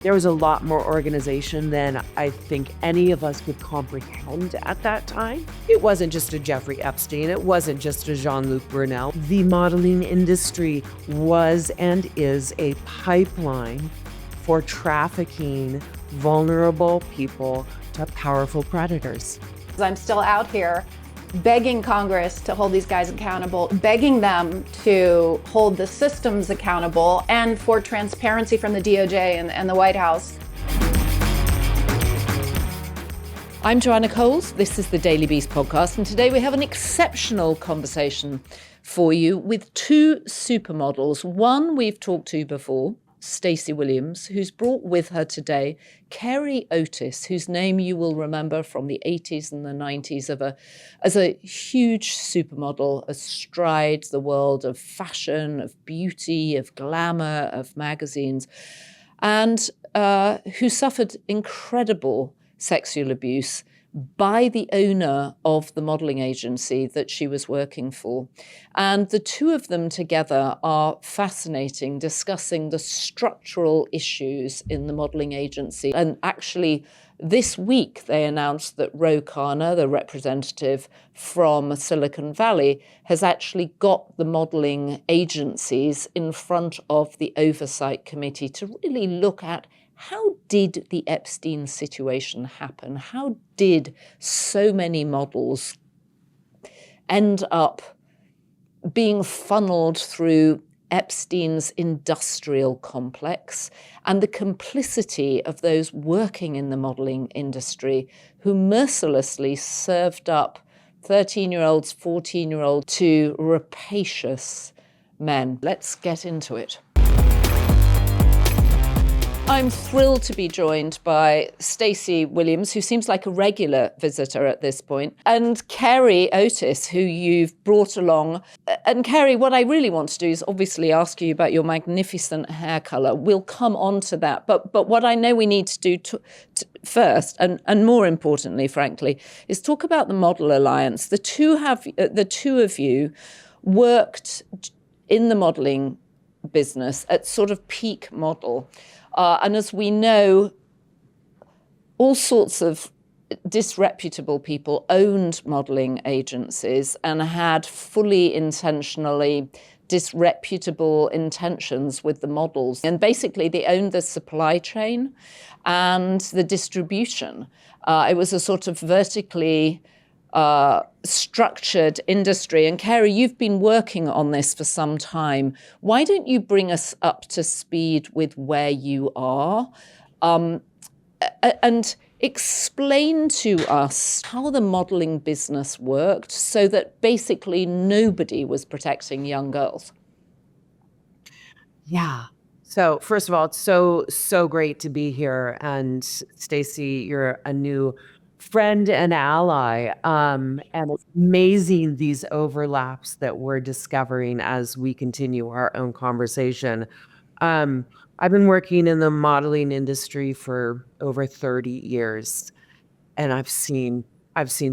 There was a lot more organization than I think any of us could comprehend at that time. It wasn't just a Jeffrey Epstein. It wasn't just a Jean-Luc Brunel. The modeling industry was and is a pipeline for trafficking vulnerable people to powerful predators. I'm still out here begging Congress to hold these guys accountable, begging them to hold the systems accountable, and for transparency from the DOJ and the White House. I'm Joanna Coles. This is the Daily Beast podcast, and today we have an exceptional conversation for you with two supermodels. One we've talked to before, Stacey Williams, who's brought with her today Carré Otis, whose name you will remember from the 80s and the 90s as a huge supermodel astride the world of fashion, of beauty, of glamour, of magazines, and who suffered incredible sexual abuse by the owner of the modelling agency that she was working for. And the two of them together are fascinating, discussing the structural issues in the modelling agency. And actually, this week they announced that Ro Khanna, the representative from Silicon Valley, has actually got the modelling agencies in front of the oversight committee to really look at how did the Epstein situation happen? How did so many models end up being funneled through Epstein's industrial complex and the complicity of those working in the modeling industry who mercilessly served up 13-year-olds, 14-year-olds to rapacious men? Let's get into it. I'm thrilled to be joined by Stacey Williams, who seems like a regular visitor at this point, and Carré Otis, who you've brought along. And Carré, what I really want to do is obviously ask you about your magnificent hair colour. We'll come on to that. But what I know we need to do first, and more importantly, frankly, is talk about the Model Alliance. The two of you worked in the modelling business at sort of peak model. And as we know, all sorts of disreputable people owned modelling agencies and had fully intentionally disreputable intentions with the models. And basically, they owned the supply chain and the distribution. It was a sort of vertically structured industry. And Carré, you've been working on this for some time. Why don't you bring us up to speed with where you are and explain to us how the modelling business worked so that basically nobody was protecting young girls? Yeah. So first of all, it's so great to be here. And Stacey, you're a new friend and ally. And it's amazing these overlaps that we're discovering as we continue our own conversation. I've been working in the modeling industry for over 30 years, and I've seen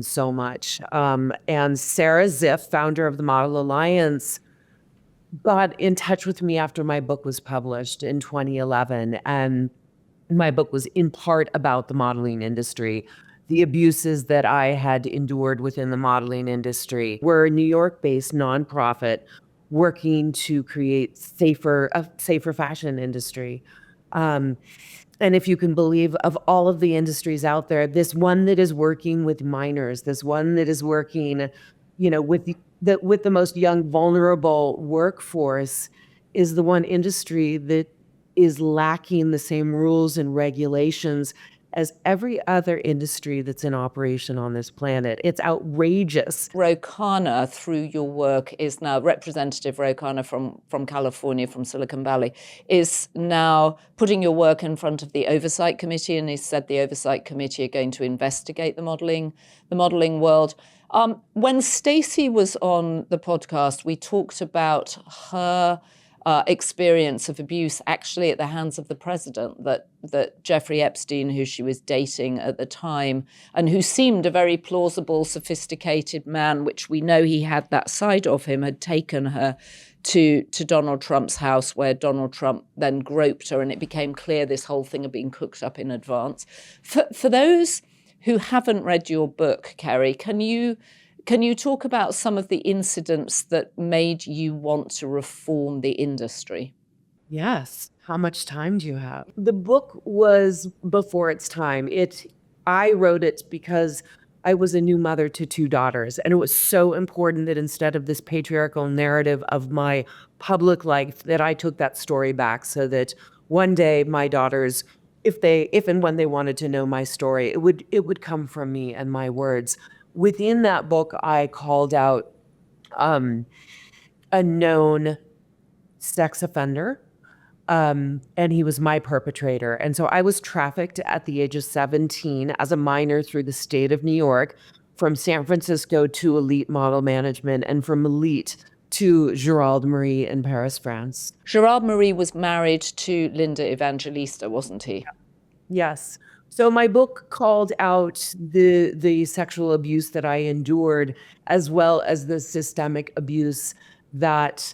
so much. And Sarah Ziff, founder of the Model Alliance, got in touch with me after my book was published in 2011. And my book was in part about the modeling industry. The abuses that I had endured within the modeling industry. We're a New York-based nonprofit working to create a safer fashion industry. And if you can believe, of all of the industries out there, this one that is working with minors, this one that is working, with the most young, vulnerable workforce, is the one industry that is lacking the same rules and regulations as every other industry that's in operation on this planet. It's outrageous. Ro Khanna, through your work, is now Representative Ro Khanna from California, from Silicon Valley, is now putting your work in front of the Oversight Committee, and he said the Oversight Committee are going to investigate the modeling world. When Stacey was on the podcast, we talked about her experience of abuse actually at the hands of the president, that Jeffrey Epstein, who she was dating at the time, and who seemed a very plausible, sophisticated man, which we know he had that side of him, had taken her to Donald Trump's house, where Donald Trump then groped her, and it became clear this whole thing had been cooked up in advance. For those who haven't read your book, Carré, can you talk about some of the incidents that made you want to reform the industry? Yes. How much time do you have? The book was before its time. I wrote it because I was a new mother to two daughters, and it was so important that instead of this patriarchal narrative of my public life, that I took that story back so that one day my daughters, if and when they wanted to know my story, it would come from me and my words. Within that book, I called out a known sex offender, and he was my perpetrator. And so I was trafficked at the age of 17 as a minor through the state of New York, from San Francisco to elite model management, and from elite to Gerald Marie in Paris, France. Gerald Marie was married to Linda Evangelista, wasn't he? Yes. So my book called out the sexual abuse that I endured, as well as the systemic abuse that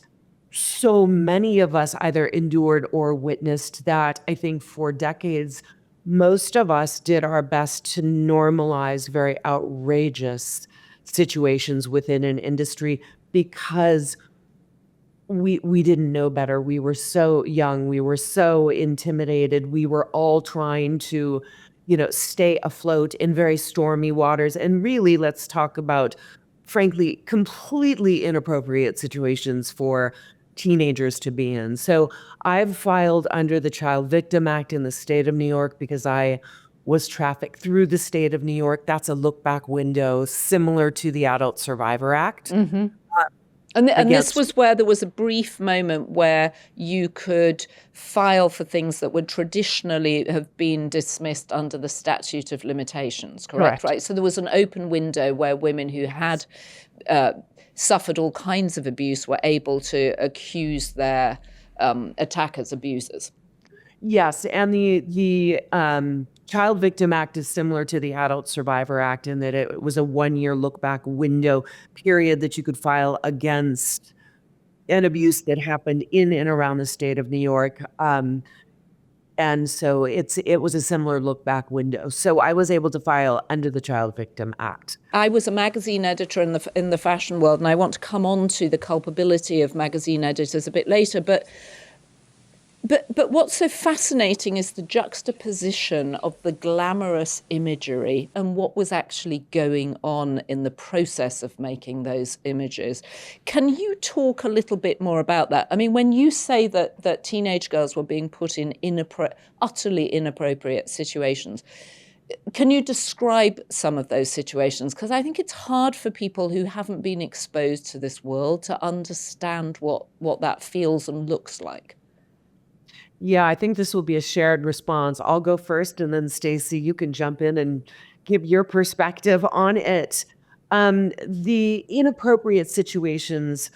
so many of us either endured or witnessed, that I think for decades, most of us did our best to normalize very outrageous situations within an industry because we didn't know better. We were so young. We were so intimidated. We were all trying to, stay afloat in very stormy waters. And really, let's talk about, frankly, completely inappropriate situations for teenagers to be in. So I've filed under the Child Victim Act in the state of New York because I was trafficked through the state of New York. That's a look back window similar to the Adult Survivor Act. Mm-hmm. And this was where there was a brief moment where you could file for things that would traditionally have been dismissed under the statute of limitations, correct? Right. So there was an open window where women who had suffered all kinds of abuse were able to accuse their attackers, abusers. Yes, and the Child Victim Act is similar to the Adult Survivor Act in that it was a 1-year look-back window period that you could file against an abuse that happened in and around the state of New York. And so it was a similar look-back window. So I was able to file under the Child Victim Act. I was a magazine editor in the fashion world, and I want to come on to the culpability of magazine editors a bit later, But what's so fascinating is the juxtaposition of the glamorous imagery and what was actually going on in the process of making those images. Can you talk a little bit more about that? I mean, when you say that teenage girls were being put in utterly inappropriate situations, can you describe some of those situations? Because I think it's hard for people who haven't been exposed to this world to understand what that feels and looks like. Yeah, I think this will be a shared response. I'll go first, and then Stacey, you can jump in and give your perspective on it. The inappropriate situations,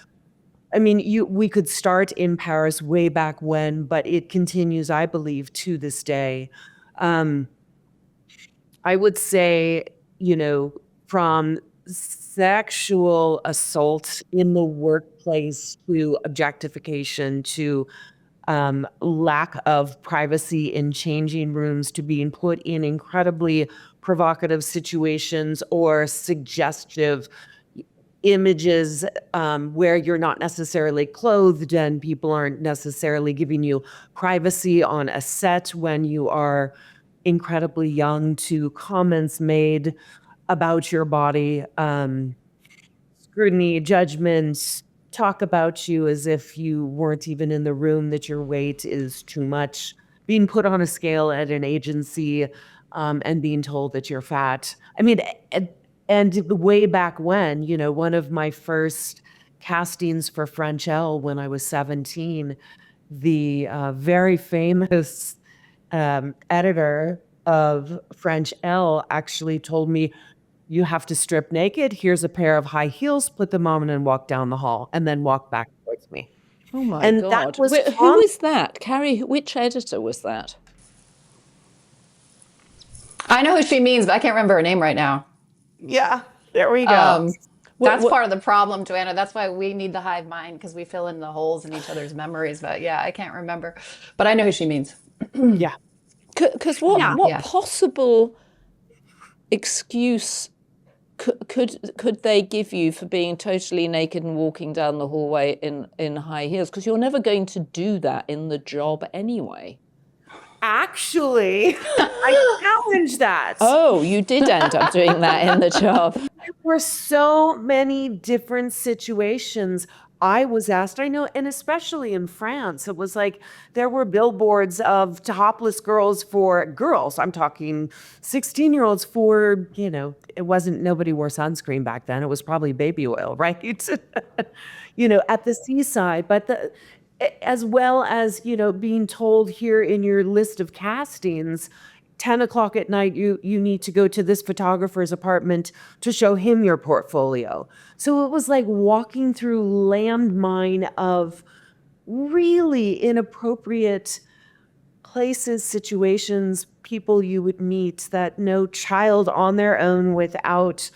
I mean, we could start in Paris way back when, but it continues, I believe, to this day. I would say, from sexual assault in the workplace to objectification to lack of privacy in changing rooms to being put in incredibly provocative situations or suggestive images where you're not necessarily clothed and people aren't necessarily giving you privacy on a set when you are incredibly young, to comments made about your body, scrutiny, judgments, talk about you as if you weren't even in the room, that your weight is too much, being put on a scale at an agency, and being told that you're fat. I mean, and way back when, one of my first castings for French Elle when I was 17, the very famous editor of French Elle actually told me, "You have to strip naked. Here's a pair of high heels, put them on and walk down the hall," and then walk back towards me. Oh my And God. that was Who is that? Carré, which editor was that? I know who she means, but I can't remember her name right now. Yeah, there we go. That's part of the problem, Joanna. That's why we need the hive mind, because we fill in the holes in each other's memories. But yeah, I can't remember. But I know who she means. Yeah. Because what Yeah. possible excuse could they give you for being totally naked and walking down the hallway in high heels? Because you're never going to do that in the job anyway. Actually, I challenge that. Oh, you did end up doing that in the job. There were so many different situations I was asked. I know, and especially in France, it was like there were billboards of topless girls for girls. I'm talking 16-year-olds for, it wasn't, nobody wore sunscreen back then. It was probably baby oil, right? At the seaside. But as well as, being told here in your list of castings, 10 o'clock at night, you need to go to this photographer's apartment to show him your portfolio. So it was like walking through landmine of really inappropriate places, situations, people you would meet that no child on their own without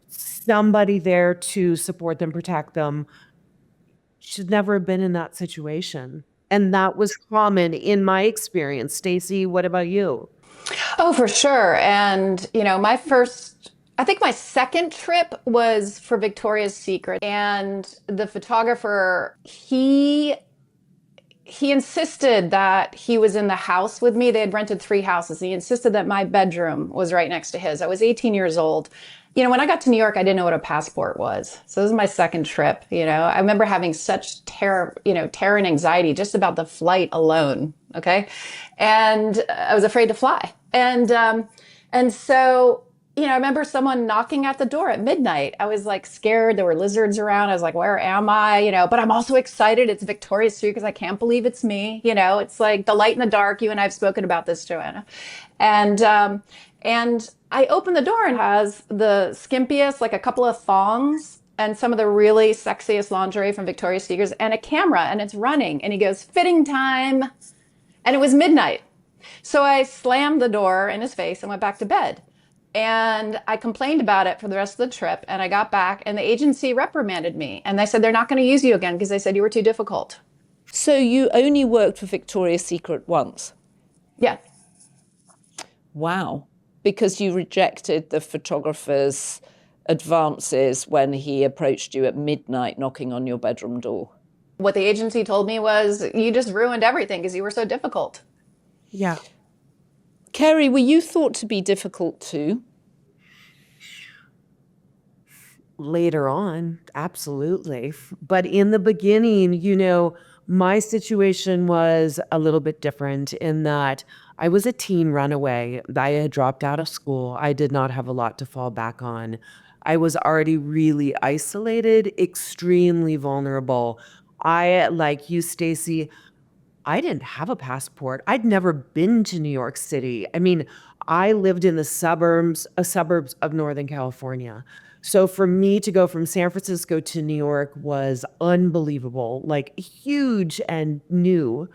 somebody there to support them, protect them, should never have been in that situation. And that was common in my experience. Stacey, what about you? Oh, for sure. And, I think my second trip was for Victoria's Secret. And the photographer, he insisted that he was in the house with me. They had rented 3 houses. He insisted that my bedroom was right next to his. I was 18 years old. When I got to New York, I didn't know what a passport was. So this was my second trip. I remember having such terror and anxiety just about the flight alone. Okay. And I was afraid to fly. And so, I remember someone knocking at the door at midnight. I was like scared. There were lizards around. I was like, where am I? But I'm also excited. It's Victoria's Street because I can't believe it's me. It's like the light in the dark. You and I have spoken about this, Joanna. And I opened the door and it has the skimpiest, like a couple of thongs and some of the really sexiest lingerie from Victoria's Secret and a camera, and it's running. And he goes, fitting time. And it was midnight. So I slammed the door in his face and went back to bed. And I complained about it for the rest of the trip. And I got back and the agency reprimanded me. And they said they're not going to use you again because they said you were too difficult. So you only worked for Victoria's Secret once? Yeah. Wow. Because you rejected the photographer's advances when he approached you at midnight knocking on your bedroom door. What the agency told me was, you just ruined everything because you were so difficult. Yeah. Carré, were you thought to be difficult too? Later on, absolutely. But in the beginning, my situation was a little bit different in that I was a teen runaway. I had dropped out of school. I did not have a lot to fall back on. I was already really isolated, extremely vulnerable. I, like you, Stacey, I didn't have a passport. I'd never been to New York City. I mean, I lived in the suburbs of Northern California. So for me to go from San Francisco to New York was unbelievable, like huge and new.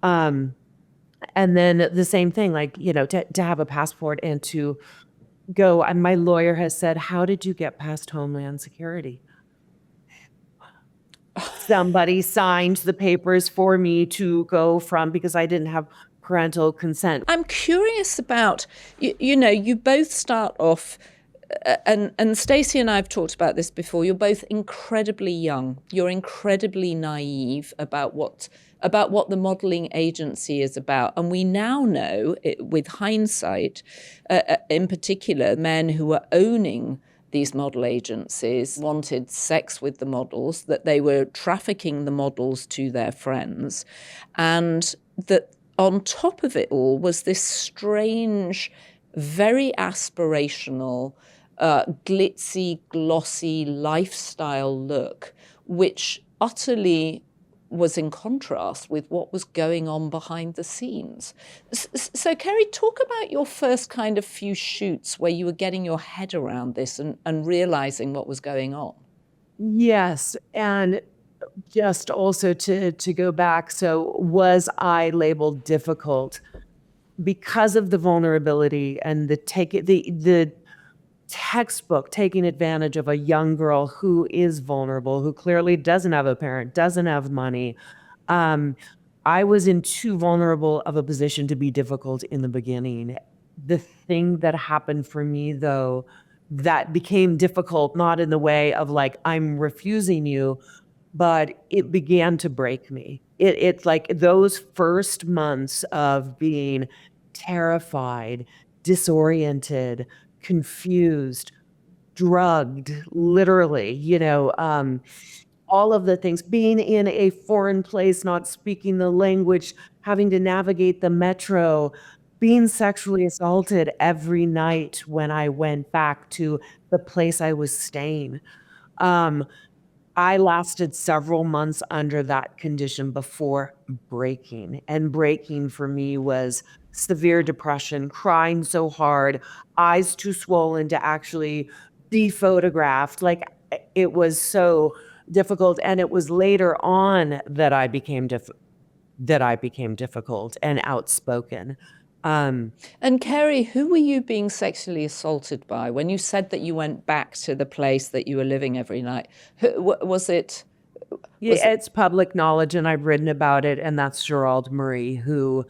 And then the same thing, like, to have a passport and to go, and my lawyer has said, how did you get past Homeland Security? Somebody signed the papers for me to go from, because I didn't have parental consent. I'm curious about, you both start off, and Stacey and I have talked about this before, you're both incredibly young. You're incredibly naive about what the modelling agency is about. And we now know, with hindsight, in particular, men who were owning these model agencies wanted sex with the models, that they were trafficking the models to their friends, and that on top of it all was this strange, very aspirational, glitzy, glossy lifestyle look, which utterly was in contrast with what was going on behind the scenes. So, Carré, talk about your first kind of few shoots where you were getting your head around this and realizing what was going on. Yes, and just also to go back, so was I labeled difficult because of the vulnerability and the textbook taking advantage of a young girl who is vulnerable, who clearly doesn't have a parent, doesn't have money. I was in too vulnerable of a position to be difficult in the beginning. The thing that happened for me, though, that became difficult, not in the way of like, I'm refusing you, but it began to break me. It's like those first months of being terrified, disoriented, confused, drugged, literally, all of the things, being in a foreign place, not speaking the language, having to navigate the metro, being sexually assaulted every night when I went back to the place I was staying. I lasted several months under that condition before breaking. And breaking for me was severe depression, crying so hard, eyes too swollen to actually be photographed. Like it was so difficult. And it was later on that I became difficult and outspoken. And Carré, who were you being sexually assaulted by when you said that you went back to the place that you were living every night? Was it? It's public knowledge, and I've written about it, and that's Gerald Murray, who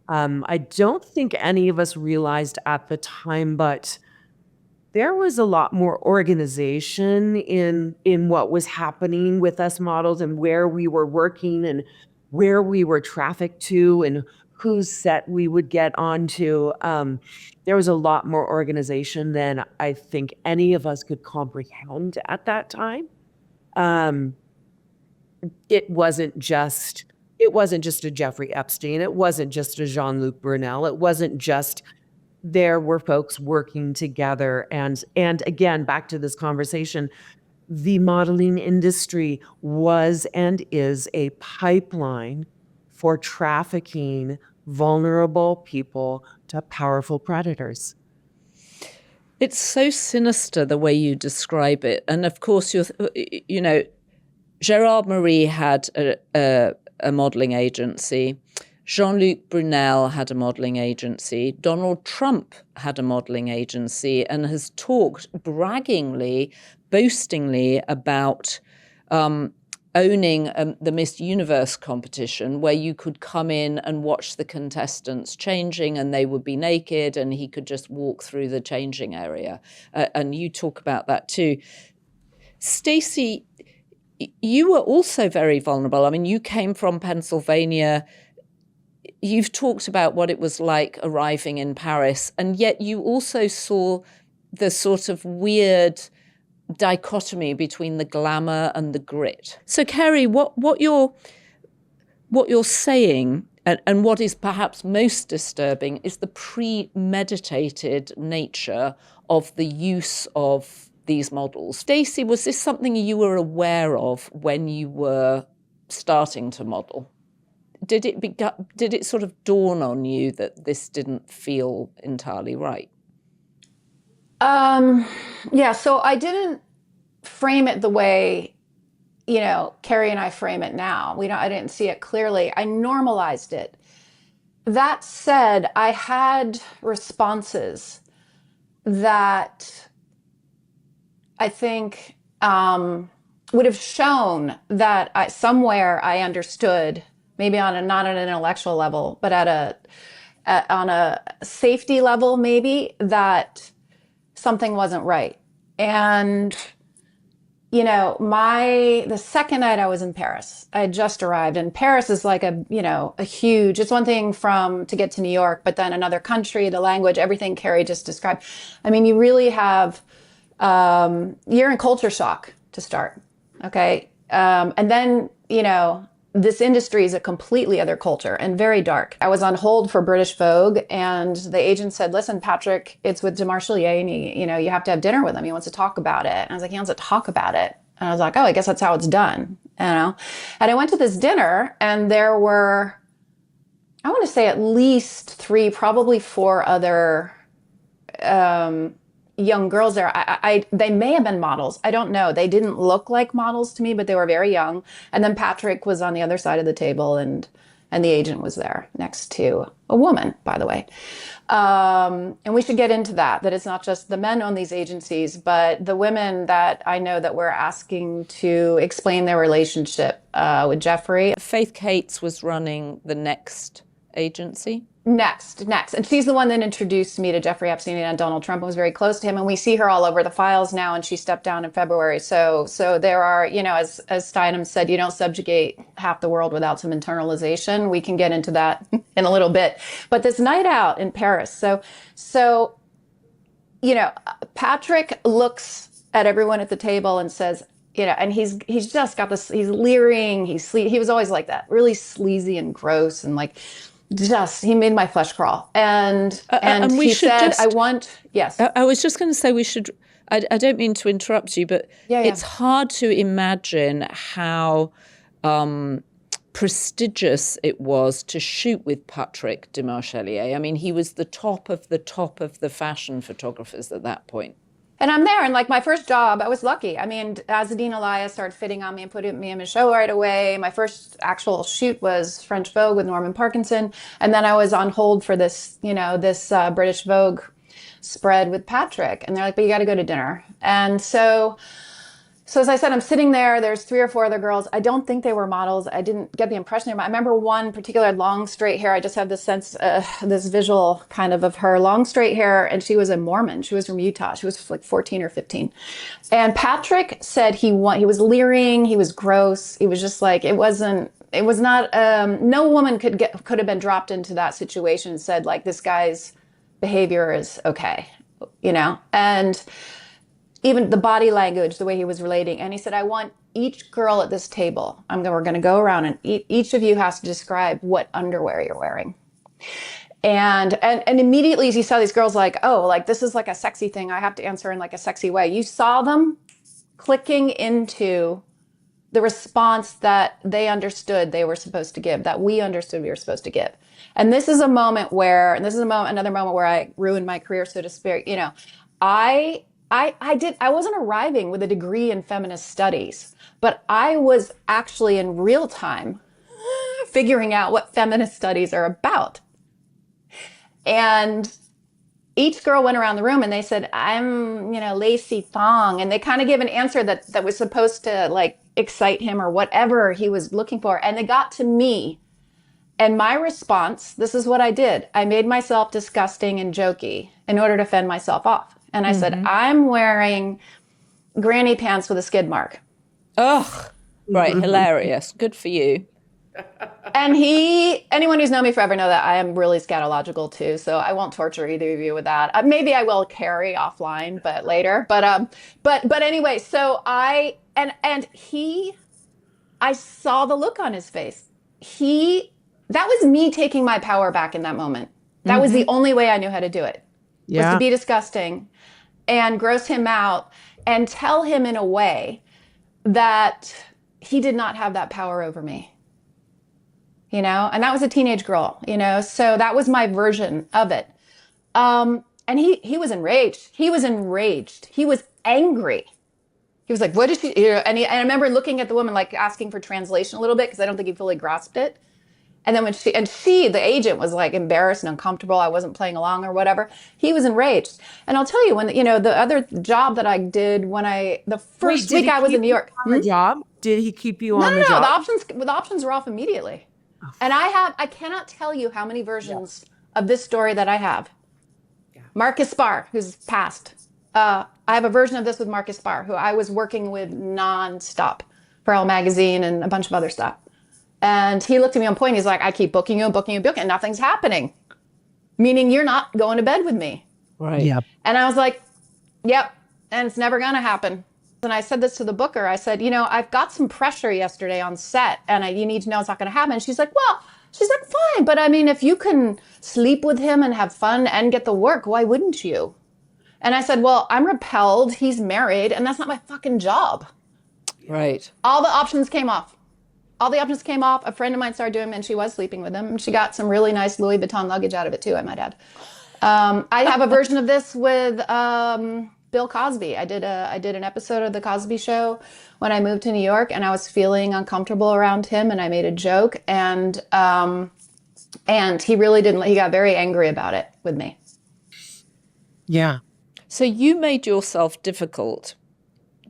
I don't think any of us realized at the time, but there was a lot more organization in what was happening with us models and where we were working and where we were trafficked to and whose set we would get onto. There was a lot more organization than I think any of us could comprehend at that time. It wasn't just a Jeffrey Epstein. It wasn't just a Jean-Luc Brunel. It wasn't just there were folks working together. And again, back to this conversation, the modeling industry was and is a pipeline for trafficking vulnerable people to powerful predators. It's so sinister the way you describe it. And of course, Gerard Marie had a modeling agency. Jean-Luc Brunel had a modeling agency. Donald Trump had a modeling agency and has talked braggingly, boastingly about owning the Miss Universe competition, where you could come in and watch the contestants changing and they would be naked and he could just walk through the changing area. And you talk about that too. Stacey, you were also very vulnerable. I mean, you came from Pennsylvania. You've talked about what it was like arriving in Paris, and yet you also saw the sort of weird dichotomy between the glamour and the grit. So, Carré, what you're saying, and what is perhaps most disturbing, is the premeditated nature of the use of these models. Stacey, was this something you were aware of when you were starting to model? Did it sort of dawn on you that this didn't feel entirely right? Yeah, so I didn't frame it the way, Carré and I frame it now. I didn't see it clearly. I normalized it. That said, I had responses that I think would have shown that somewhere I understood, maybe not on an intellectual level, but on a safety level, maybe, that something wasn't right. And, the second night I was in Paris, I had just arrived, and Paris is like a huge, it's one thing to get to New York, but then another country, the language, everything Carré just described. I mean, you really have, you're in culture shock to start. Okay. And then, this industry is a completely other culture and very dark. I was on hold for British Vogue, and the agent said, "Listen, Patrick, it's with Demarchelier, and you have to have dinner with him. He wants to talk about it." And I was like, "He wants to talk about it." And I was like, "Oh, I guess that's how it's done." And I went to this dinner, and there were, I want to say, at least 3, probably 4 other young girls there. They may have been models. I don't know. They didn't look like models to me, but they were very young. And then Patrick was on the other side of the table, and And the agent was there next to a woman, by the way. And we should get into that it's not just the men own these agencies, but the women that I know that we're asking to explain their relationship with Jeffrey. Faith Cates was running the Next agency. Next. And she's the one that introduced me to Jeffrey Epstein and Donald Trump and was very close to him. And we see her all over the files now, and she stepped down in February. So there are, as Steinem said, you don't subjugate half the world without some internalization. We can get into that in a little bit. But this night out in Paris, so Patrick looks at everyone at the table and says, and he's just got this, he's leering, he was always like that, really sleazy and gross, and like, he made my flesh crawl. And he said, yes. I was just going to say I don't mean to interrupt you, but it's hard to imagine how prestigious it was to shoot with Patrick de Marchelier. I mean, he was the top of the fashion photographers at that point. And I'm there, and like my first job, I was lucky. I mean, Azadine Elias started fitting on me and putting me in a show right away. My first actual shoot was French Vogue with Norman Parkinson, and then I was on hold for this British Vogue spread with Patrick, and they're like, "But you got to go to dinner." And so as I said, I'm sitting there. There's 3 or 4 other girls. I don't think they were models. I didn't get the impression they were. I remember one particular long straight hair. I just have this sense, this visual kind of her long straight hair. And she was a Mormon. She was from Utah. She was like 14 or 15. And Patrick said he was leering. He was gross. He was just like, it was not, no woman could have been dropped into that situation and said like, this guy's behavior is okay, and even the body language, the way he was relating. And he said, I want each girl at this table, we're going to go around, and each of you has to describe what underwear you're wearing. And immediately he saw these girls like, oh, like this is like a sexy thing. I have to answer in like a sexy way. You saw them clicking into the response that they understood they were supposed to give, that we understood we were supposed to give. And this is a moment where, another moment where I ruined my career, so to speak. I wasn't arriving with a degree in feminist studies, but I was actually in real time figuring out what feminist studies are about. And each girl went around the room and they said, I'm, Lacey Thong. And they kind of gave an answer that was supposed to like excite him or whatever he was looking for. And they got to me. And my response, this is what I did. I made myself disgusting and jokey in order to fend myself off. And I said, I'm wearing granny pants with a skid mark. Ugh, right, hilarious. Good for you. And anyone who's known me forever know that I am really scatological too, so I won't torture either of you with that. Maybe I will carry offline, but later. But anyway, so I saw the look on his face. That was me taking my power back in that moment. That was the only way I knew how to do it. Was to be disgusting and gross him out and tell him in a way that he did not have that power over me. And that was a teenage girl, so that was my version of it. And he was enraged. He was angry. He was like, what did she, and I remember looking at the woman, like asking for translation a little bit, because I don't think he fully grasped it. And then the agent was like embarrassed and uncomfortable. I wasn't playing along or whatever. He was enraged. And I'll tell you, when, the other job that I did the first week I was in New York. On the job? Did he keep you on the job? No, the options were off immediately. Oh. And I cannot tell you how many versions of this story that I have. Yeah. Marcus Spar, who's passed. I have a version of this with Marcus Spar, who I was working with nonstop for Elle Magazine and a bunch of other stuff. And he looked at me on point. He's like, I keep booking you, and nothing's happening. Meaning you're not going to bed with me. Right. Yep. And I was like, yep. And it's never going to happen. And I said this to the booker. I said, I've got some pressure yesterday on set, and you need to know it's not going to happen. And she's like, fine. But I mean, if you can sleep with him and have fun and get the work, why wouldn't you? And I said, well, I'm repelled. He's married, and that's not my fucking job. Right. All the options came off. A friend of mine started doing them, and she was sleeping with him. And she got some really nice Louis Vuitton luggage out of it too, I might add. I have a version of this with Bill Cosby. I did an episode of the Cosby Show when I moved to New York, and I was feeling uncomfortable around him, and I made a joke, and he really didn't. He got very angry about it with me. Yeah. So you made yourself difficult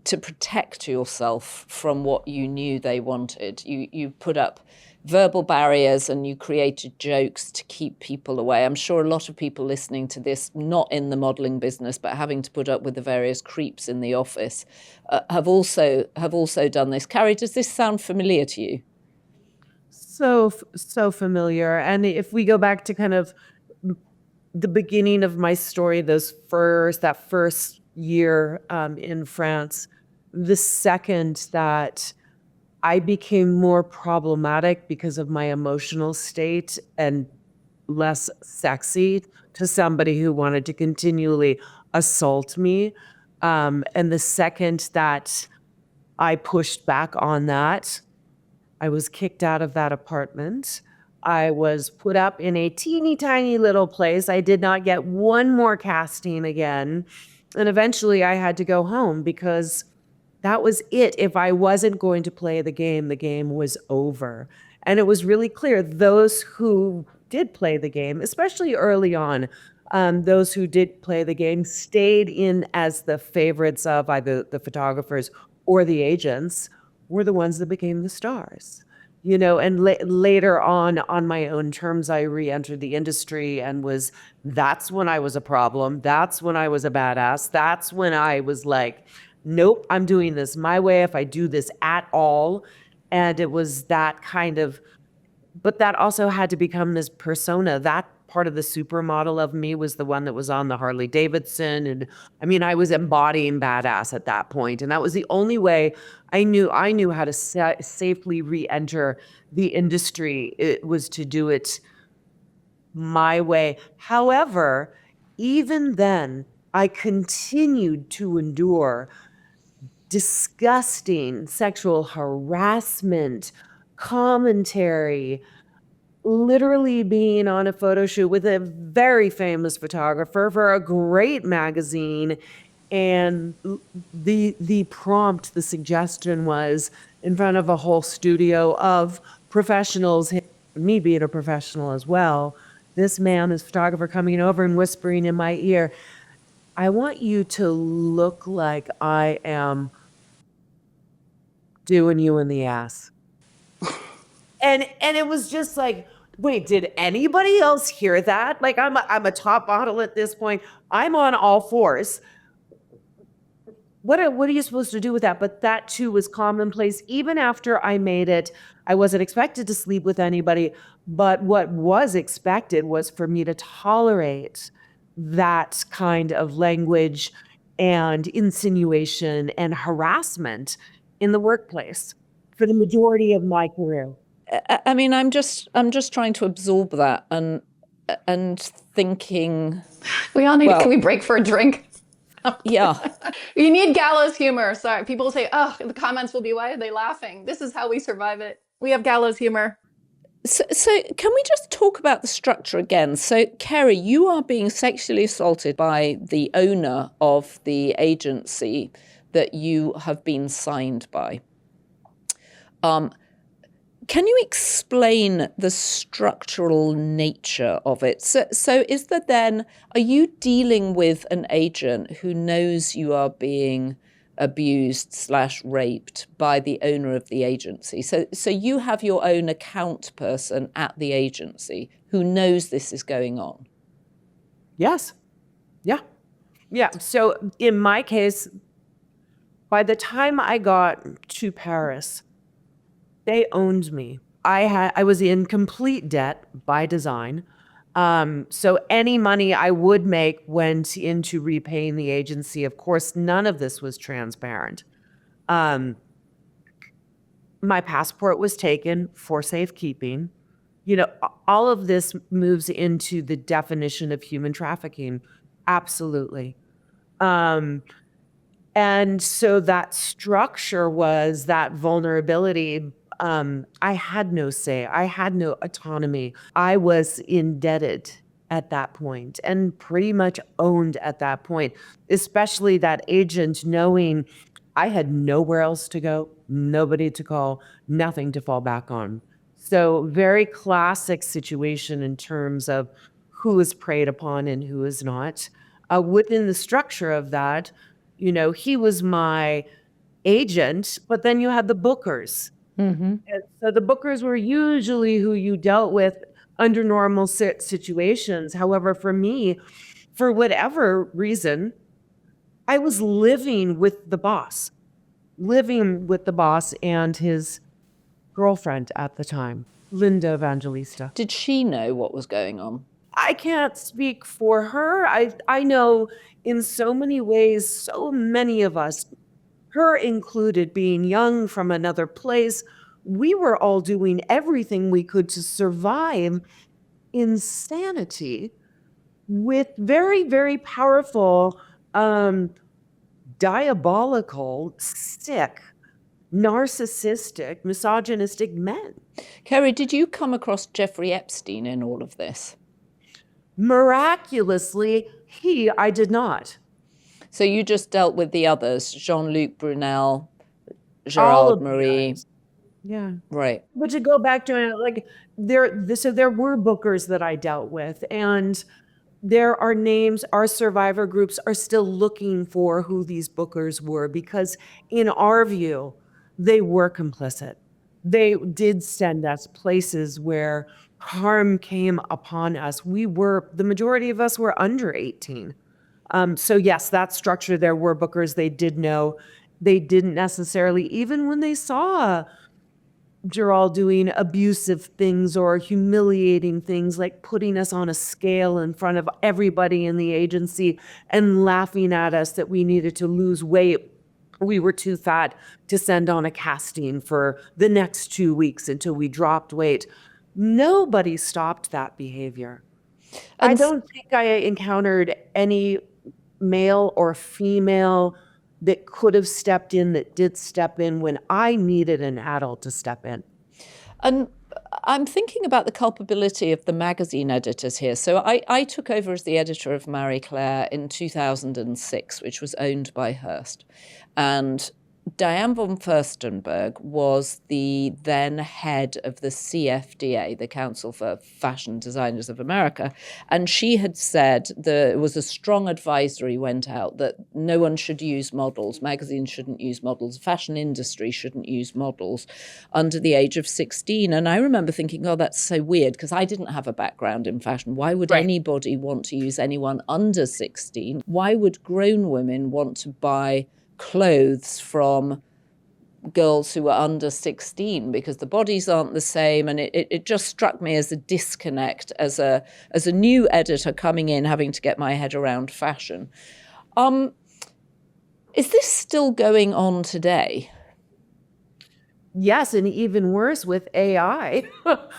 to protect yourself from what you knew they wanted. You put up verbal barriers and you created jokes to keep people away. I'm sure a lot of people listening to this, not in the modeling business, but having to put up with the various creeps in the office, have also done this. Carré, does this sound familiar to you? So familiar. And if we go back to kind of the beginning of my story, that first year in France, the second that I became more problematic because of my emotional state and less sexy to somebody who wanted to continually assault me. And the second that I pushed back on that, I was kicked out of that apartment. I was put up in a teeny tiny little place. I did not get one more casting again. And eventually I had to go home because that was it. If I wasn't going to play the game was over. And it was really clear those who did play the game, especially early on, those who did play the game stayed in as the favorites of either the photographers or the agents, were the ones that became the stars. And later on my own terms, I re-entered the industry and that's when I was a problem. That's when I was a badass. That's when I was like, nope, I'm doing this my way if I do this at all. And it was that kind of, but that also had to become this persona. That part of the supermodel of me was the one that was on the Harley Davidson. And I mean, I was embodying badass at that point. And that was the only way I knew how to safely re-enter the industry. It was to do it my way. However, even then, I continued to endure disgusting sexual harassment, commentary, literally being on a photo shoot with a very famous photographer for a great magazine. And the prompt, the suggestion was in front of a whole studio of professionals, me being a professional as well, this man, this photographer coming over and whispering in my ear, I want you to look like I am doing you in the ass. And it was just like, wait, did anybody else hear that? Like, I'm a top model at this point. I'm on all fours. What are you supposed to do with that? But that too was commonplace. Even after I made it, I wasn't expected to sleep with anybody. But what was expected was for me to tolerate that kind of language and insinuation and harassment in the workplace for the majority of my career. I mean, I'm just trying to absorb that and thinking. We all need. Can we break for a drink? Yeah. You need gallows humor. Sorry, people say, "Oh, the comments will be, why are they laughing?" This is how we survive it. We have gallows humor. So can we just talk about the structure again? So, Carré, you are being sexually assaulted by the owner of the agency that you have been signed by. Can you explain the structural nature of it? So is there then, are you dealing with an agent who knows you are being abused/raped by the owner of the agency? So you have your own account person at the agency who knows this is going on? Yes. Yeah. Yeah. So in my case, by the time I got to Paris, they owned me. I was in complete debt by design. So any money I would make went into repaying the agency. Of course, none of this was transparent. My passport was taken for safekeeping. All of this moves into the definition of human trafficking. Absolutely. And so that structure was that vulnerability. I had no say. I had no autonomy. I was indebted at that point and pretty much owned at that point, especially that agent knowing I had nowhere else to go, nobody to call, nothing to fall back on. So very classic situation in terms of who is preyed upon and who is not. Within the structure of that, he was my agent, but then you had the bookers. And so the bookers were usually who you dealt with under normal situations. However, for me, for whatever reason, I was living with the boss and his girlfriend at the time, Linda Evangelista. Did she know what was going on? I can't speak for her. I know in so many ways, so many of us, her included, being young from another place, we were all doing everything we could to survive insanity with very, very powerful, diabolical, sick, narcissistic, misogynistic men. Carré, did you come across Jeffrey Epstein in all of this? Miraculously, I did not. So you just dealt with the others, Jean-Luc Brunel, All Gerard of the Marie. guys. Yeah. Right. But to go back to it, there were bookers that I dealt with, and there are names, our survivor groups are still looking for who these bookers were, because in our view, they were complicit. They did send us places where harm came upon us. The majority of us were under 18. So yes, that structure, there were bookers, they did know. They didn't necessarily, even when they saw Gerald doing abusive things or humiliating things, like putting us on a scale in front of everybody in the agency and laughing at us that we needed to lose weight. We were too fat to send on a casting for the next 2 weeks until we dropped weight. Nobody stopped that behavior. I don't think I encountered any male or female that could have stepped in, that did step in when I needed an adult to step in. And I'm thinking about the culpability of the magazine editors here. So I took over as the editor of Marie Claire in 2006, which was owned by Hearst. And Diane von Furstenberg was the then head of the CFDA, the Council for Fashion Designers of America. And she had said there was a strong advisory went out that no one should use models, magazines shouldn't use models, the fashion industry shouldn't use models under the age of 16. And I remember thinking, oh, that's so weird, because I didn't have a background in fashion. Why would anybody want to use anyone under 16? Why would grown women want to buy clothes from girls who are under 16, because the bodies aren't the same? And it just struck me as a disconnect as a new editor coming in, having to get my head around fashion. Is this still going on today? Yes, and even worse with AI.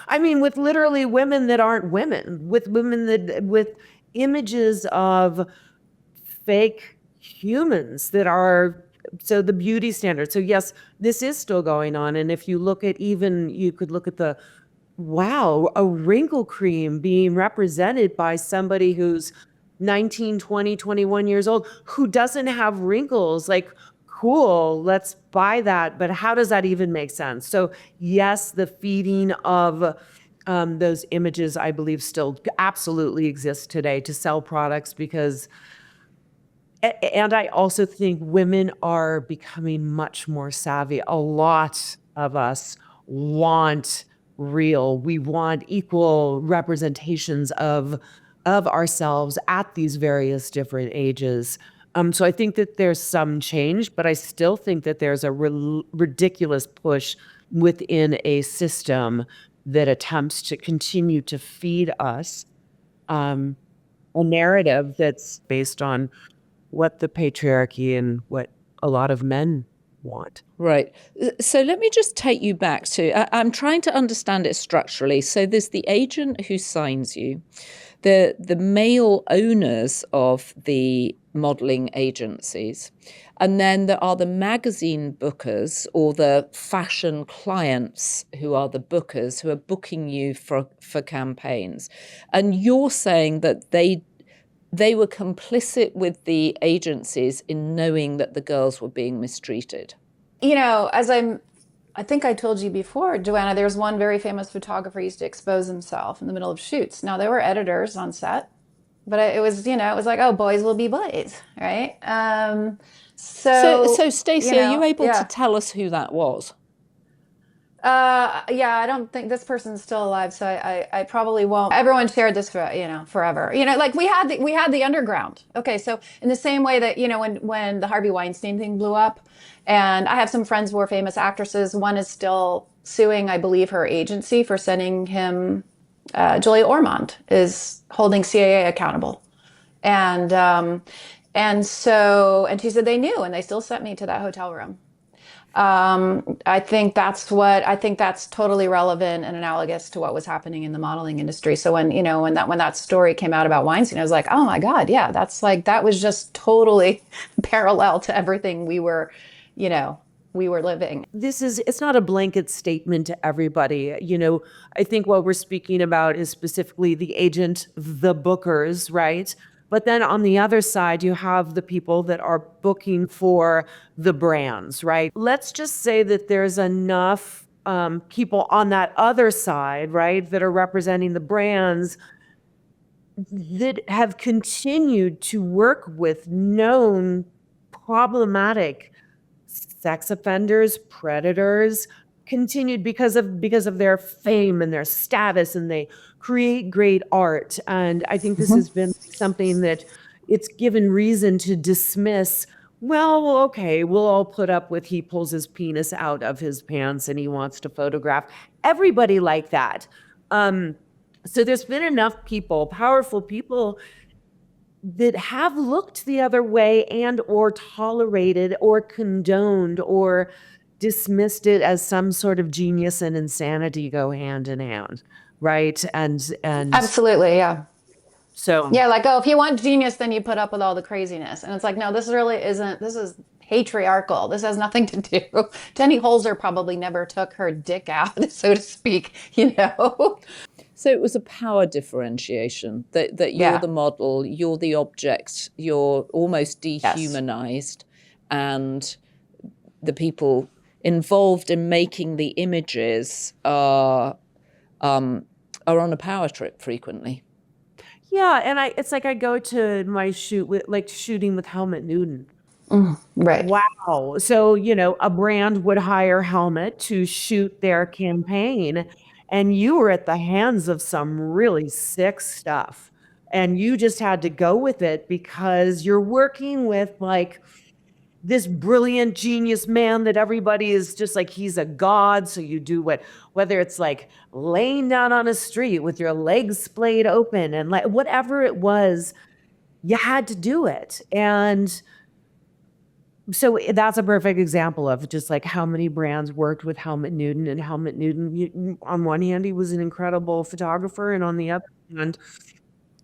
I mean, with literally women that aren't women, with with images of fake humans that are, so the beauty standards. So yes, this is still going on. And if you look at, you could look at a wrinkle cream being represented by somebody who's 19, 20, 21 years old, who doesn't have wrinkles. Like, cool, let's buy that. But how does that even make sense? So yes, the feeding of those images, I believe, still absolutely exists today to sell products, because and I also think women are becoming much more savvy. A lot of us want we want equal representations of ourselves at these various different ages. So I think that there's some change, but I still think that there's a ridiculous push within a system that attempts to continue to feed us a narrative that's based on what the patriarchy and what a lot of men want. Right. So let me just take you back to, I'm trying to understand it structurally. So there's the agent who signs you, the male owners of the modeling agencies, and then there are the magazine bookers or the fashion clients who are the bookers who are booking you for campaigns. And you're saying that they were complicit with the agencies in knowing that the girls were being mistreated. You know, I think I told you before, Joanna, there's one very famous photographer who used to expose himself in the middle of shoots. Now, there were editors on set, but it was, it was like, oh, boys will be boys, right? So Stacey, are you able yeah. to tell us who that was? Yeah, I don't think this person's still alive, so I probably won't. Everyone shared this for, forever. Like we had the underground. Okay, so in the same way that, when the Harvey Weinstein thing blew up, and I have some friends who are famous actresses. One is still suing, I believe, her agency for sending him. Julia Ormond is holding CAA accountable, and she said they knew, and they still sent me to that hotel room. I think that's totally relevant and analogous to what was happening in the modeling industry. So when that story came out about Weinstein, I was like, oh my God, yeah, that was just totally parallel to everything we were living. It's not a blanket statement to everybody. I think what we're speaking about is specifically the agent, the bookers, right? But then on the other side, you have the people that are booking for the brands, right? Let's just say that there's enough people on that other side, right, that are representing the brands that have continued to work with known problematic sex offenders, predators, continued because of their fame and their status, and they create great art. And I think this has been something that it's given reason to dismiss. Well, okay, we'll all put up with he pulls his penis out of his pants and he wants to photograph everybody like that. So there's been enough people, powerful people, that have looked the other way and or tolerated or condoned or dismissed it as some sort of genius and insanity go hand in hand, right? And Absolutely, yeah. So yeah, like, oh, if you want genius, then you put up with all the craziness. And it's like, no, this really isn't. This is patriarchal. This has nothing to do. Jenny Holzer probably never took her dick out, so to speak, So it was a power differentiation that you're the model, you're the object, you're almost dehumanized, and the people involved in making the images are on a power trip frequently. Yeah, and it's like I go to my shooting with Helmut Newton. Right. Wow. So, a brand would hire Helmut to shoot their campaign, and you were at the hands of some really sick stuff. And you just had to go with it because you're working with like this brilliant genius man that everybody is just like, he's a god. So you do whether it's like laying down on a street with your legs splayed open and like whatever it was, you had to do it. And so that's a perfect example of just like how many brands worked with Helmut Newton. And Helmut Newton, on one hand, he was an incredible photographer, and on the other hand,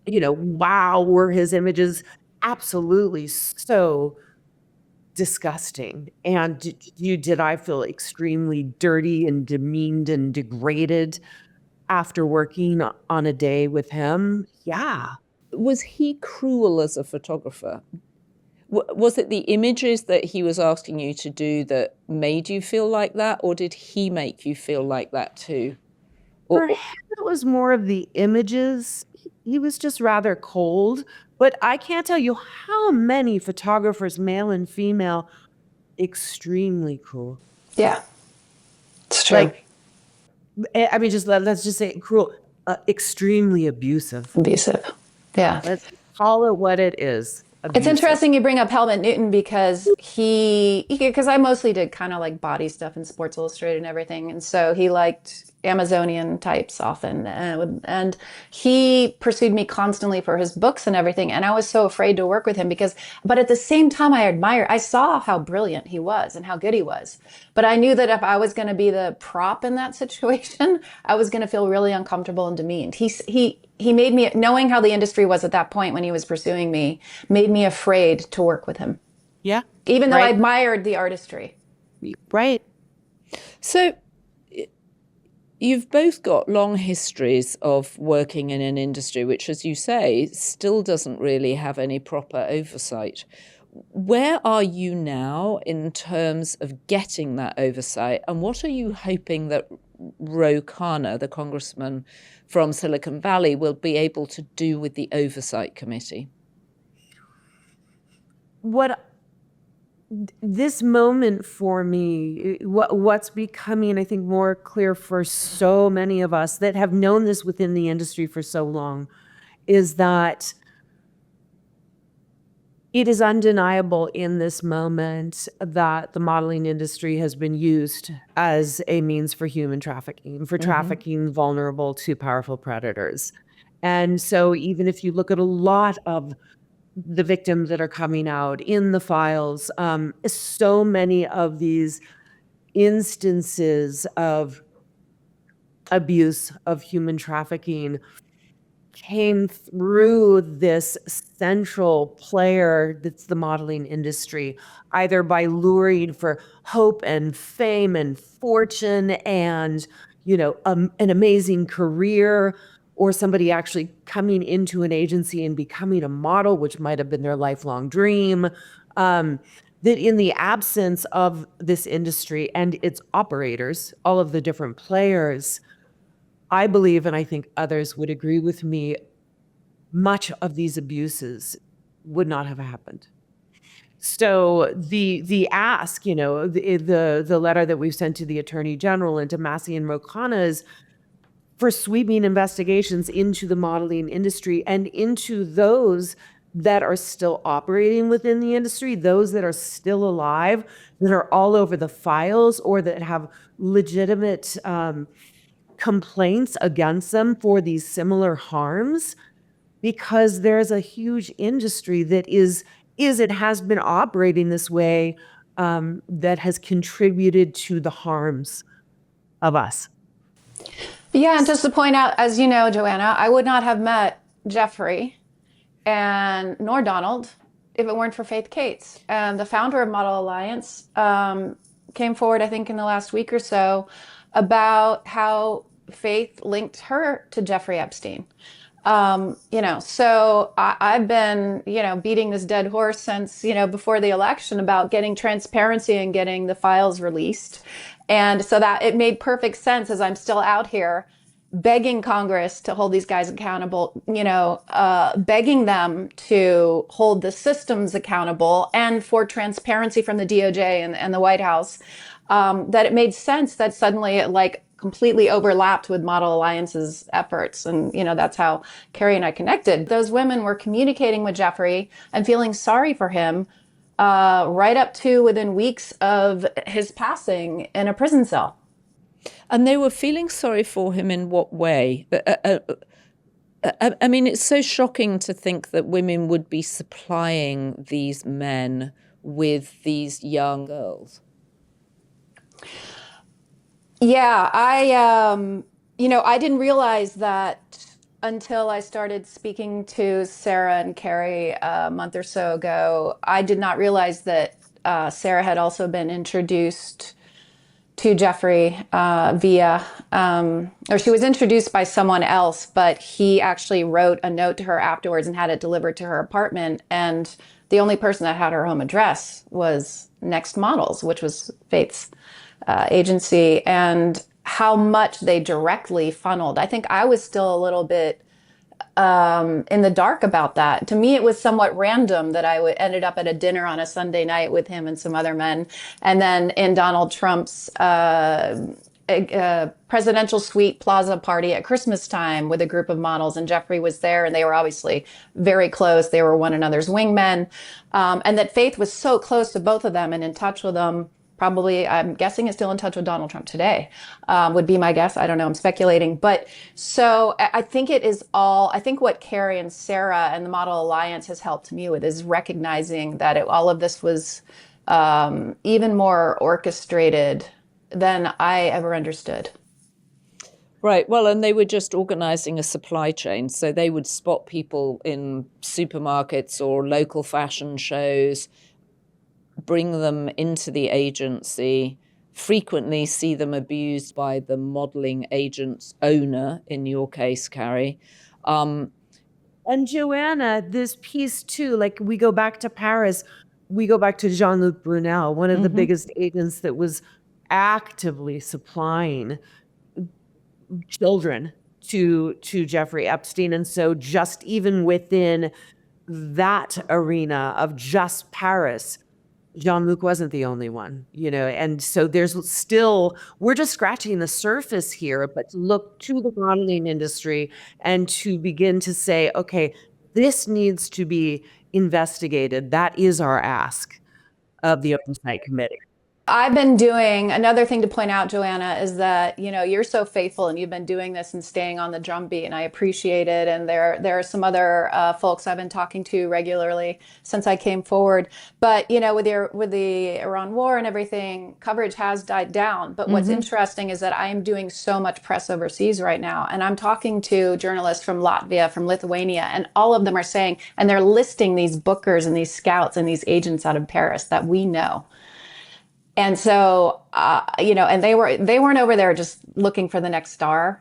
wow, were his images absolutely so disgusting. And did I feel extremely dirty and demeaned and degraded after working on a day with him? Yeah. Was he cruel as a photographer? Was it the images that he was asking you to do that made you feel like that, or did he make you feel like that too? For him, it was more of the images. He was just rather cold. But I can't tell you how many photographers, male and female, extremely cruel. Yeah, it's true. I mean, let's just say cruel, extremely abusive. Abusive. Yeah. Let's call it what it is. It's abusive. interesting you bring up Helmut Newton because because I mostly did kind of like body stuff in Sports Illustrated and everything. And so he liked Amazonian types often. And he pursued me constantly for his books and everything. And I was so afraid to work with him but at the same time, I saw how brilliant he was and how good he was. But I knew that if I was going to be the prop in that situation, I was going to feel really uncomfortable and demeaned. He made me, knowing how the industry was at that point when he was pursuing me, made me afraid to work with him. Yeah. Even though I Right. admired the artistry. Right. So you've both got long histories of working in an industry which, as you say, still doesn't really have any proper oversight. Where are you now in terms of getting that oversight? And what are you hoping that Ro Khanna, the congressman from Silicon Valley, will be able to do with the oversight committee? This moment for me, what's becoming, I think, more clear for so many of us that have known this within the industry for so long, is that it is undeniable in this moment that the modeling industry has been used as a means for human trafficking, for trafficking vulnerable to powerful predators. And so even if you look at a lot of the victims that are coming out in the files, so many of these instances of abuse, of human trafficking, came through this central player that's the modeling industry, either by luring for hope and fame and fortune and, an amazing career, or somebody actually coming into an agency and becoming a model, which might have been their lifelong dream. That in the absence of this industry and its operators, all of the different players, I believe, and I think others would agree with me, much of these abuses would not have happened. So the ask, the letter that we've sent to the Attorney General and to Massey and Ro Khanna is for sweeping investigations into the modeling industry and into those that are still operating within the industry, those that are still alive, that are all over the files, or that have legitimate complaints against them for these similar harms, because there's a huge industry that it has been operating this way, that has contributed to the harms of us. Yeah, and just to point out, as you know, Joanna, I would not have met Jeffrey nor Donald if it weren't for Faith Cates. And the founder of Model Alliance came forward, I think, in the last week or so about how Faith linked her to Jeffrey Epstein. So I've been, beating this dead horse since, before the election about getting transparency and getting the files released. And so that it made perfect sense as I'm still out here begging Congress to hold these guys accountable, begging them to hold the systems accountable and for transparency from the DOJ and the White House, that it made sense that suddenly it completely overlapped with Model Alliance's efforts. And, that's how Carré and I connected. Those women were communicating with Jeffrey and feeling sorry for him right up to within weeks of his passing in a prison cell. And they were feeling sorry for him in what way? I mean, it's so shocking to think that women would be supplying these men with these young girls. Yeah, I didn't realize that until I started speaking to Sarah and Carré a month or so ago. I did not realize that Sarah had also been introduced to Jeffrey or she was introduced by someone else, but he actually wrote a note to her afterwards and had it delivered to her apartment. And the only person that had her home address was Next Models, which was Faith's agency, and how much they directly funneled. I think I was still a little bit in the dark about that. To me, it was somewhat random that ended up at a dinner on a Sunday night with him and some other men. And then in Donald Trump's a presidential suite plaza party at Christmas time with a group of models, and Jeffrey was there, and they were obviously very close. They were one another's wingmen, and that Faith was so close to both of them and in touch with them. Probably, I'm guessing, is still in touch with Donald Trump today, would be my guess. I don't know. I'm speculating. But so I think it is all, I think what Carré and Sarah and the Model Alliance has helped me with is recognizing that all of this was even more orchestrated than I ever understood. Right. Well, and they were just organizing a supply chain. So they would spot people in supermarkets or local fashion shows, bring them into the agency, frequently see them abused by the modeling agent's owner, in your case, Carré. And Joanna, this piece too, like we go back to Paris, we go back to Jean-Luc Brunel, one of the biggest agents that was actively supplying children to Jeffrey Epstein. And so just even within that arena of just Paris, Jean-Luc wasn't the only one, and so there's still, we're just scratching the surface here, but to look to the modeling industry and to begin to say, okay, this needs to be investigated. That is our ask of the Oversight Committee. I've been doing another thing to point out, Joanna, is that, you're so faithful and you've been doing this and staying on the drumbeat, and I appreciate it. And there are some other folks I've been talking to regularly since I came forward. But, with the Iran war and everything, coverage has died down. But what's interesting is that I am doing so much press overseas right now. And I'm talking to journalists from Latvia, from Lithuania, and all of them are saying, and they're listing these bookers and these scouts and these agents out of Paris that we know. And so, and they weren't over there just looking for the next star,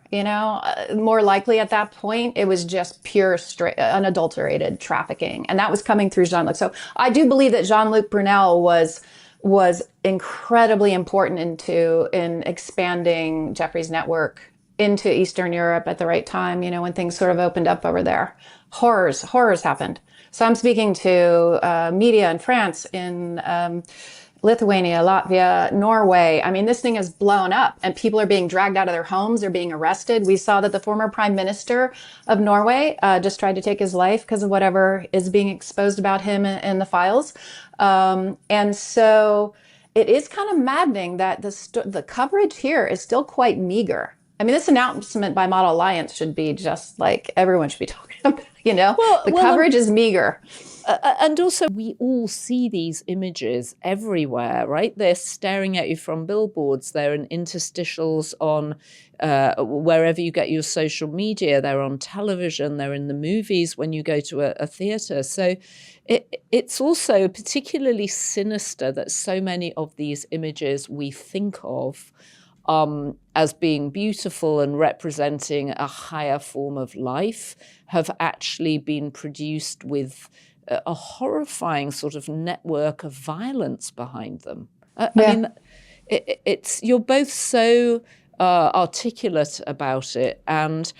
more likely at that point, it was just pure, straight, unadulterated trafficking. And that was coming through Jean-Luc. So I do believe that Jean-Luc Brunel was incredibly important in expanding Jeffrey's network into Eastern Europe at the right time, when things sort of opened up over there. Horrors happened. So I'm speaking to media in France, in Lithuania, Latvia, Norway. I mean, this thing has blown up and people are being dragged out of their homes. They're being arrested. We saw that the former prime minister of Norway just tried to take his life because of whatever is being exposed about him in the files. And so it is kind of maddening that the coverage here is still quite meager. I mean, this announcement by Model Alliance should be just like everyone should be talking about, the coverage is meager. And also, we all see these images everywhere, right? They're staring at you from billboards. They're in interstitials on wherever you get your social media. They're on television. They're in the movies when you go to a theater. So it's also particularly sinister that so many of these images we think of as being beautiful and representing a higher form of life have actually been produced with a horrifying sort of network of violence behind them. I mean, you're both so articulate about it, and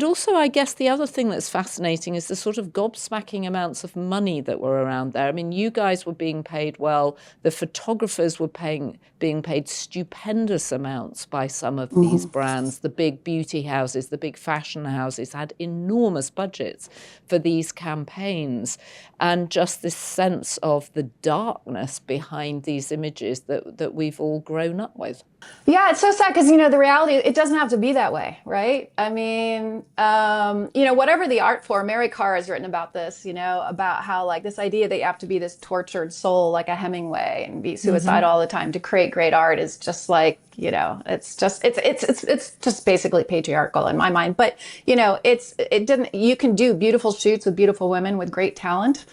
also, I guess the other thing that's fascinating is the sort of gobsmacking amounts of money that were around there. I mean, you guys were being paid well. The photographers were being paid stupendous amounts by some of these brands. The big beauty houses, the big fashion houses had enormous budgets for these campaigns. And just this sense of the darkness behind these images that we've all grown up with. Yeah, it's so sad because, the reality, it doesn't have to be that way, right? I mean, whatever the art form, Mary Carr has written about this, about how like this idea that you have to be this tortured soul like a Hemingway and be suicidal all the time to create great art is just like, it's just basically patriarchal in my mind. But, you can do beautiful shoots with beautiful women with great talent,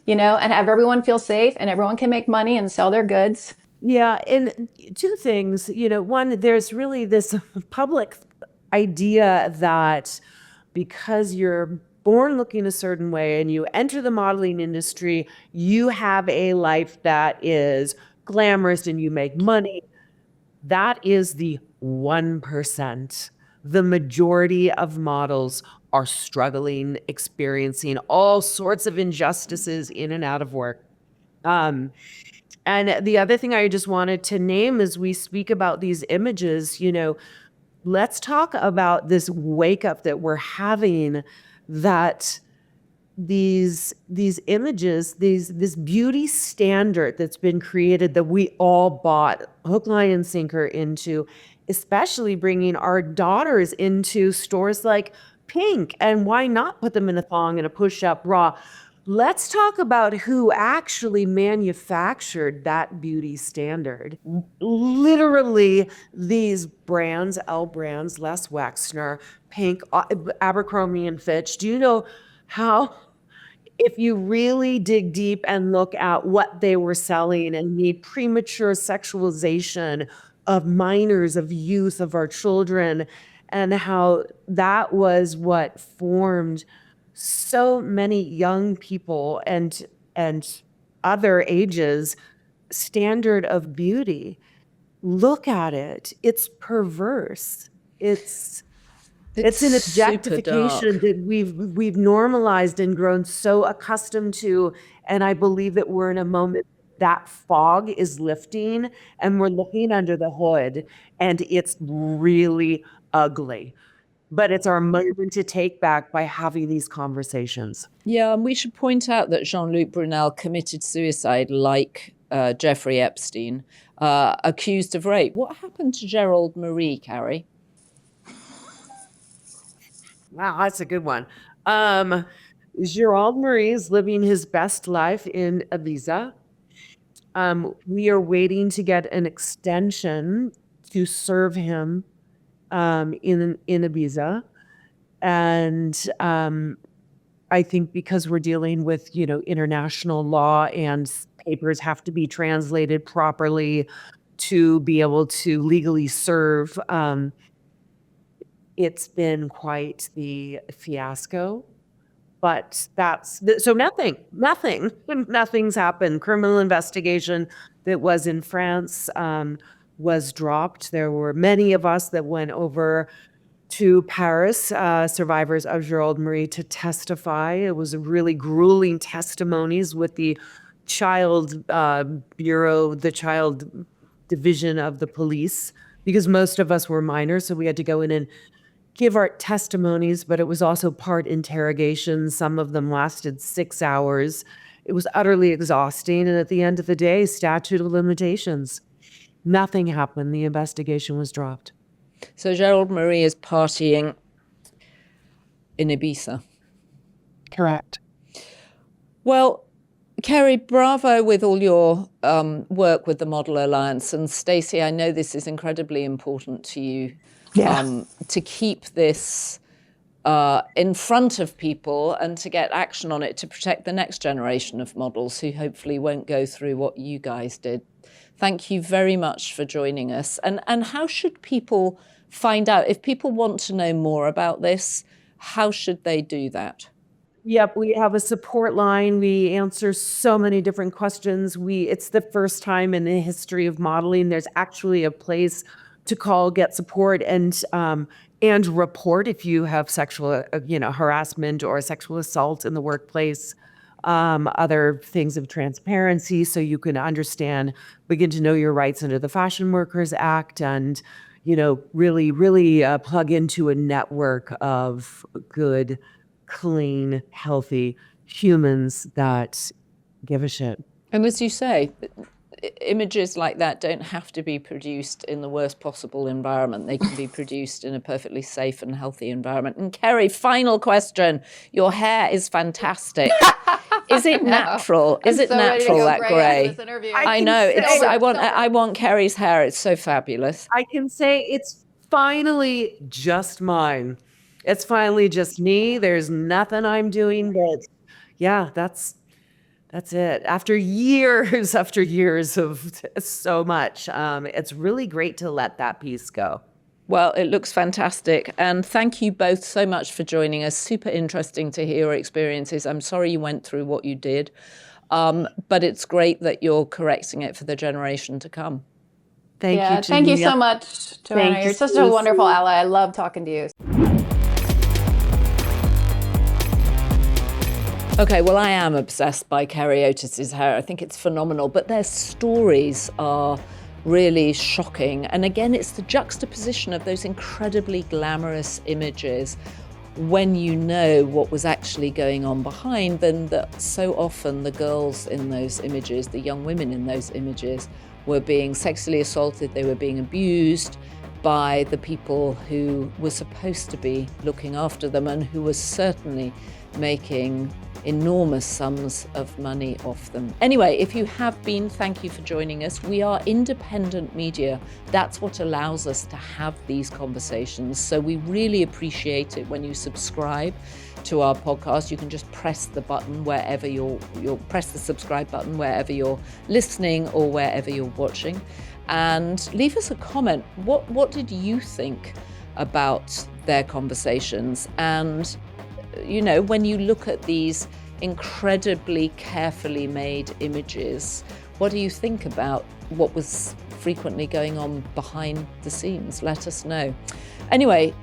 and have everyone feel safe and everyone can make money and sell their goods. Yeah, and two things, one, there's really this public idea that because you're born looking a certain way and you enter the modeling industry, you have a life that is glamorous and you make money. That is the 1%. The majority of models are struggling, experiencing all sorts of injustices in and out of work. And the other thing I just wanted to name as we speak about these images, let's talk about this wake up that we're having, that these images, this beauty standard that's been created that we all bought hook, line, and sinker into, especially bringing our daughters into stores like Pink, and why not put them in a thong and a push-up bra? Let's talk about who actually manufactured that beauty standard. Literally, these brands, L Brands, Les Wexner, Pink, Abercrombie and Fitch. Do you know how, if you really dig deep and look at what they were selling and the premature sexualization of minors, of youth, of our children, and how that was what formed so many young people and other ages standard of beauty. Look at it. It's perverse. It's an super objectification dark. that we've normalized and grown so accustomed to. And I believe that we're in a moment that fog is lifting and we're looking under the hood, and it's really ugly. But it's our moment to take back by having these conversations. Yeah, and we should point out that Jean-Luc Brunel committed suicide like Jeffrey Epstein, accused of rape. What happened to Gerald Marie, Carré? Wow, that's a good one. Gerald Marie is living his best life in Ibiza. We are waiting to get an extension to serve him in Ibiza. And I think because we're dealing with, international law and papers have to be translated properly to be able to legally serve, it's been quite the fiasco. But so nothing's happened. Criminal investigation that was in France was dropped. There were many of us that went over to Paris, survivors of Gerald Marie, to testify. It was a really grueling testimonies with the child bureau, the child division of the police, because most of us were minors, so we had to go in and give our testimonies, but it was also part interrogation. Some of them lasted 6 hours. It was utterly exhausting, and at the end of the day, statute of limitations. Nothing happened. The investigation was dropped. So Gerald Marie is partying in Ibiza. Correct. Well, Carré, bravo with all your work with the Model Alliance. And Stacey, I know this is incredibly important to you, to keep this in front of people and to get action on it to protect the next generation of models who hopefully won't go through what you guys did. Thank you very much for joining us. And how should people find out? If people want to know more about this, how should they do that? Yep, we have a support line. We answer so many different questions. It's the first time in the history of modeling there's actually a place to call, get support, and report if you have sexual, harassment or sexual assault in the workplace. Other things of transparency, so you can understand, begin to know your rights under the Fashion Workers Act, and really plug into a network of good, clean, healthy humans that give a shit. And as you say, images like that don't have to be produced in the worst possible environment. They can be produced in a perfectly safe and healthy environment. And Carré, final question. Your hair is fantastic. Is it natural? Is it natural, that grey? I know. I want Carré's hair. It's so fabulous. I can say it's finally just mine. It's finally just me. There's nothing I'm doing, but yeah, that's it. After years of so much, it's really great to let that piece go. Well, it looks fantastic. And thank you both so much for joining us. Super interesting to hear your experiences. I'm sorry you went through what you did, but it's great that you're correcting it for the generation to come. Thank you. Thank you so much, Joanna. You're such a wonderful ally. I love talking to you. Okay, well, I am obsessed by Carré Otis's hair. I think it's phenomenal, but their stories are really shocking. And again, it's the juxtaposition of those incredibly glamorous images when you know what was actually going on behind them, that so often the girls in those images, the young women in those images, were being sexually assaulted, they were being abused by the people who were supposed to be looking after them and who were certainly making enormous sums of money off them. Anyway, if you have been, thank you for joining us. We are independent media. That's what allows us to have these conversations. So we really appreciate it when you subscribe to our podcast. You can just press the button wherever you'll press the subscribe button wherever you're listening or wherever you're watching, and leave us a comment. What did you think about their conversations? And you know, when you look at these incredibly carefully made images, what do you think about what was frequently going on behind the scenes? Let us know. Anyway,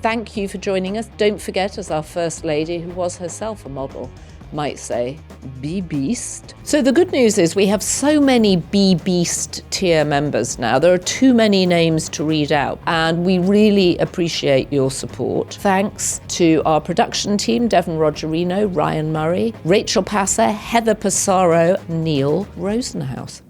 thank you for joining us. Don't forget, as our First Lady, who was herself a model, might say, be beast. So the good news is we have so many Be Beast tier members now. There are too many names to read out, and we really appreciate your support. Thanks to our production team, Devon Rogerino, Ryan Murray, Rachel Passer, Heather Passaro, Neil Rosenhouse.